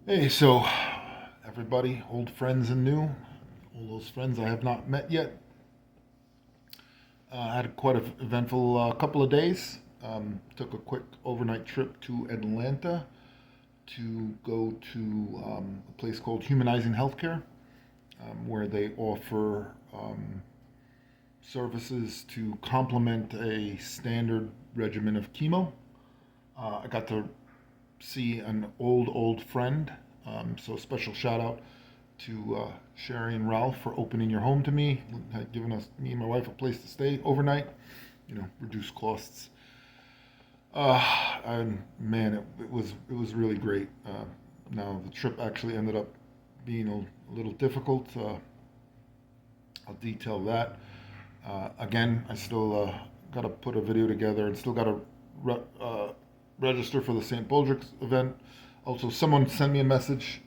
Hey, so everybody, old friends and new, all those friends I have not met yet. I had quite an eventful couple of days. Took a quick overnight trip to Atlanta to go to a place called Humanizing Healthcare, where they offer services to complement a standard regimen of chemo. I got to see an old friend. So special shout out to Sherry and Ralph for opening your home to me, giving us me and my wife a place to stay overnight. Reduce costs. And man, it was really great. Now the trip actually ended up being a little difficult. I'll detail that. Again, I still got to put a video together and still got to register for the St. Baldrick's event. Also, someone sent me a message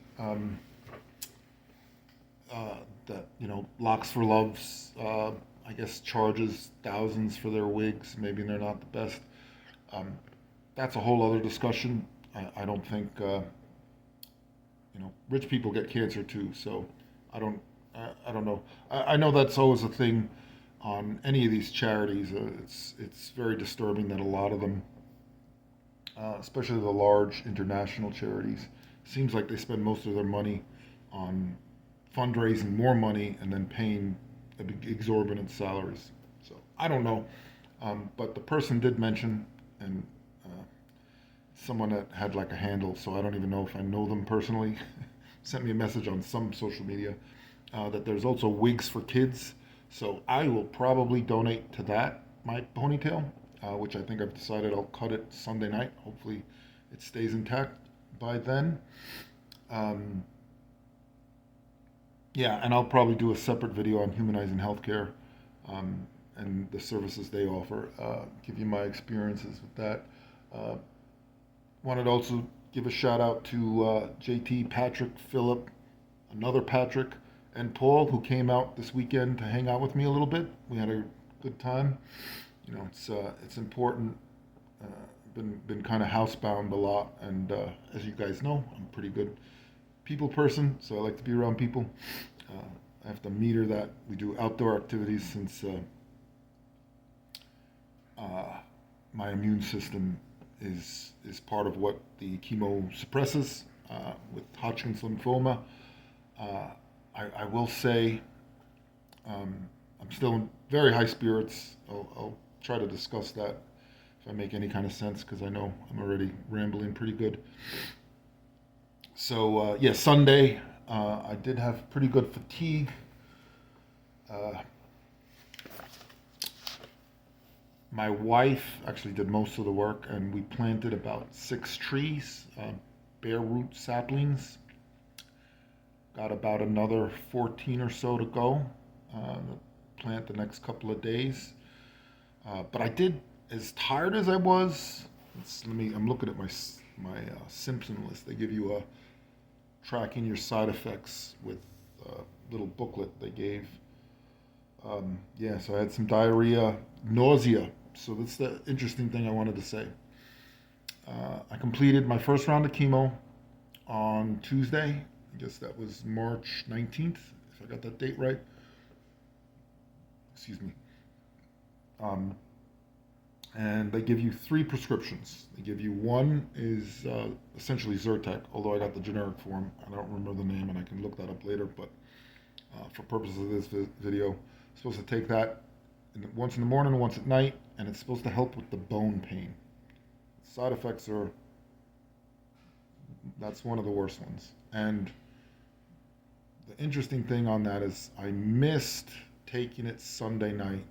that Locks for Loves, I guess, charges thousands for their wigs. Maybe they're not the best. Um, that's a whole other discussion. I don't think rich people get cancer too. So I don't I don't know. I know that's always a thing on any of these charities. It's very disturbing that a lot of them, especially the large international charities, seems like they spend most of their money on fundraising more money and then paying exorbitant salaries. So I don't know, but the person did mention, and someone that had like a handle, so I don't even know if I know them personally, sent me a message on some social media that there's also wigs for kids. So I will probably donate to that, my ponytail, which I think I've decided I'll cut it Sunday night. Hopefully it stays intact by then. Um, yeah, and I'll probably do a separate video on humanizing healthcare and the services they offer. Give you my experiences with that. Uh, Wanted to also give a shout out to JT, Patrick, Philip, another Patrick, and Paul, who came out this weekend to hang out with me a little bit. We had a good time. It's important. Uh, been kind of housebound a lot, and as you guys know, I'm a pretty good people person, so I like to be around people. Uh, I have to meter that. We do outdoor activities since uh, my immune system is part of what the chemo suppresses with Hodgkin's lymphoma. Uh, I will say I'm still in very high spirits. I'll try to discuss that if I make any kind of sense because I know I'm already rambling pretty good. So yeah, Sunday I did have pretty good fatigue. Uh, my wife actually did most of the work, and we planted about 6 trees, bare root saplings. Got about another 14 or so to go. Uh, Plant the next couple of days. But I did, as tired as I was. I'm looking at my symptom list. They give you a tracking your side effects with a little booklet they gave. Yeah, so I had some diarrhea, nausea. So that's the interesting thing I wanted to say. I completed my first round of chemo on Tuesday. I guess that was March 19th, if I got that date right. Excuse me. Um, and they give you 3 prescriptions. They give you one is essentially Zyrtec, although I got the generic form. I don't remember the name, and I can look that up later. But for purposes of this video, I'm supposed to take that once in the morning and once at night, and it's supposed to help with the bone pain. Side effects are that's one of the worst ones. And the interesting thing on that is I missed taking it Sunday night,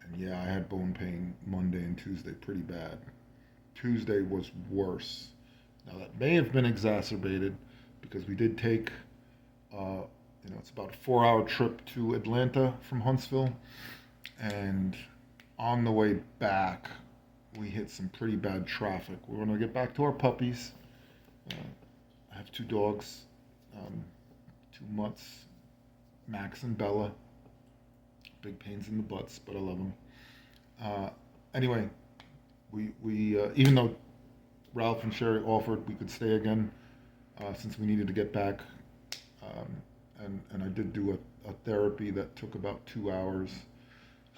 and yeah, I had bone pain Monday and Tuesday pretty bad. Tuesday was worse. Now that may have been exacerbated because we did take, it's about a 4-hour trip to Atlanta from Huntsville, and on the way back, we hit some pretty bad traffic. We're going to get back to our puppies. Uh, I have 2 dogs, 2 months, Max and Bella. Big pains in the butts, but I love them. Uh, anyway, we even though Ralph and Sherry offered we could stay again, since we needed to get back. Um, and I did do a therapy that took about 2 hours,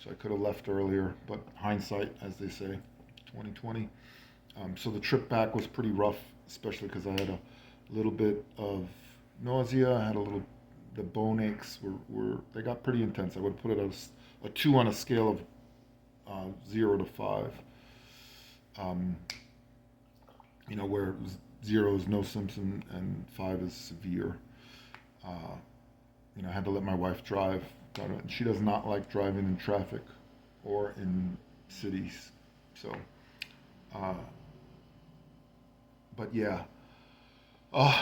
so I could have left earlier. But hindsight, as they say, 2020. So the trip back was pretty rough, especially because I had a little bit of nausea. I had a little, the bone aches were they got pretty intense. I would put it as a 2 on a scale of 0 to 5. Um, where 0 is no symptom and 5 is severe. Uh, I had to let my wife drive. And she does not like driving in traffic or in cities. So, uh, but yeah.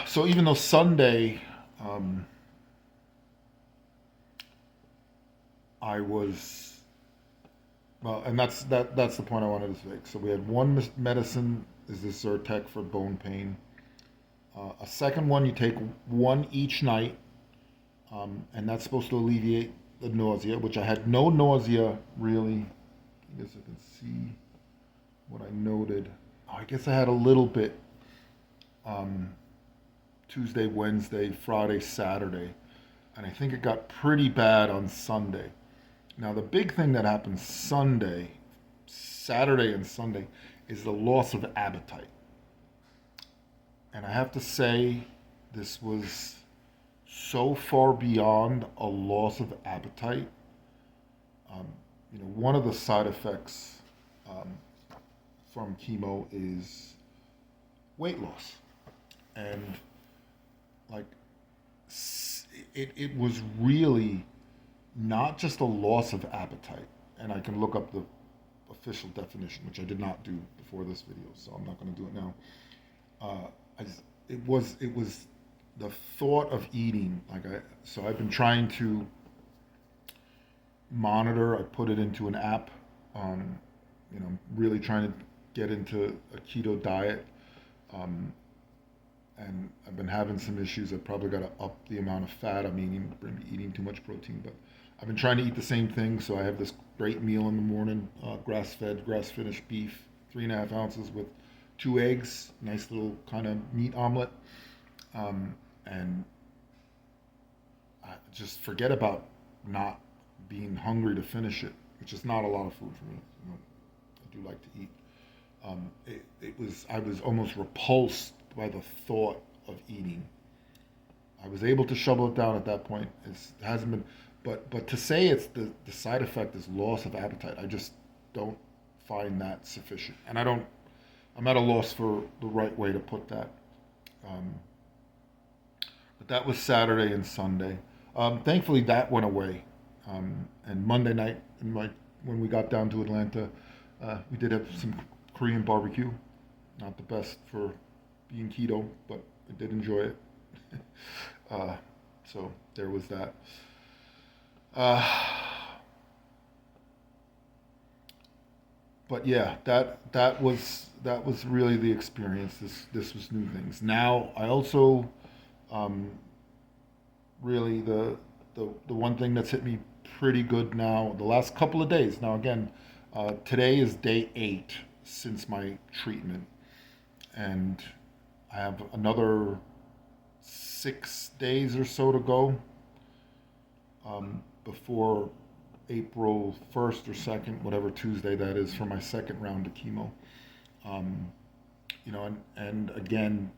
So even though Sunday, um, I was well, and that's the point I wanted to make. So we had one medicine is this Zyrtec for bone pain. A second one you take one each night, and that's supposed to alleviate the nausea, which I had no nausea really. I guess I can see what I noted. I guess I had a little bit um, Tuesday, Wednesday, Friday, Saturday, and I think it got pretty bad on Sunday. Now, the big thing that happened Saturday and Sunday, is the loss of appetite. And I have to say, this was so far beyond a loss of appetite. Um, one of the side effects um, from chemo is weight loss. And like, it was really not just a loss of appetite. And I can look up the official definition, which I did not do before this video, so I'm not going to do it now. It was the thought of eating. So I've been trying to monitor. I put it into an app. Really trying to get into a keto diet. Um, and I've been having some issues. I've probably got to up the amount of fat I'm eating, eating too much protein. But I've been trying to eat the same thing. So I have this great meal in the morning: grass-fed, grass-finished beef, 3.5 ounces with 2 eggs, nice little kind of meat omelet, and I just forget about not being hungry to finish it, which is not a lot of food for me. I do like to eat. I was almost repulsed by the thought of eating. I was able to shovel it down at that point. It hasn't been, but to say it's the side effect is loss of appetite, I just don't find that sufficient, and I'm at a loss for the right way to put that. Um, but that was Saturday and Sunday. Thankfully, that went away. And Monday night, when we got down to Atlanta, we did have some Korean barbecue. Not the best for being keto, but I did enjoy it. So there was that. But yeah, that was really the experience. This was new things. Now I also um, really the one thing that's hit me pretty good now the last couple of days. Now again, today is day 8 since my treatment, and I have another 6 days or so to go before April 1st or 2nd, whatever Tuesday that is, for my second round of chemo. Um, and again,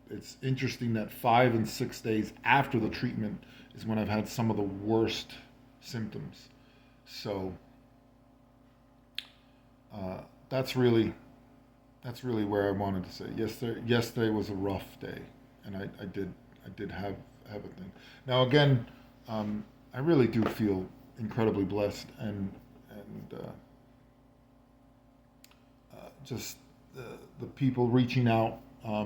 it's interesting that 5 and 6 days after the treatment is when I've had some of the worst symptoms. So uh, that's really where I wanted to say. Yesterday was a rough day, and I did have a thing. Now again, I really do feel incredibly blessed, and just the people reaching out, uh,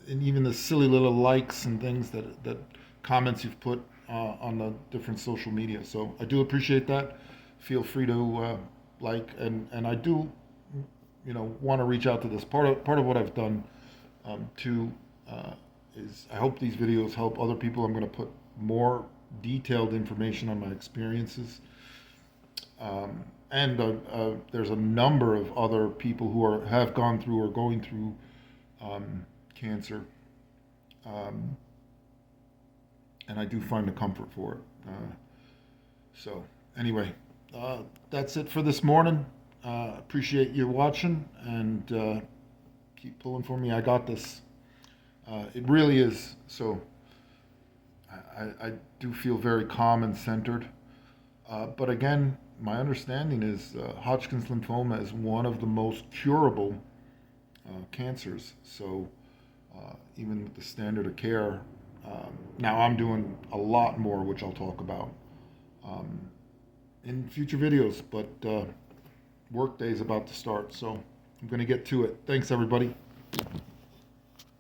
and even the silly little likes and things that comments you've put on the different social media. So I do appreciate that. Feel free to and I do want to reach out to this part of what I've done too is I hope these videos help other people. I'm going to put more detailed information on my experiences. And there's a number of other people who have gone through or going through cancer um, and I do find the comfort for it. So anyway, that's it for this morning. Appreciate you watching, and keep pulling for me. I got this. It really is. So I do feel very calm and centered. But again, my understanding is Hodgkin's lymphoma is one of the most curable cancers. So even with the standard of care, now I'm doing a lot more, which I'll talk about um, in future videos. But work day is about to start, so I'm going to get to it. Thanks, everybody.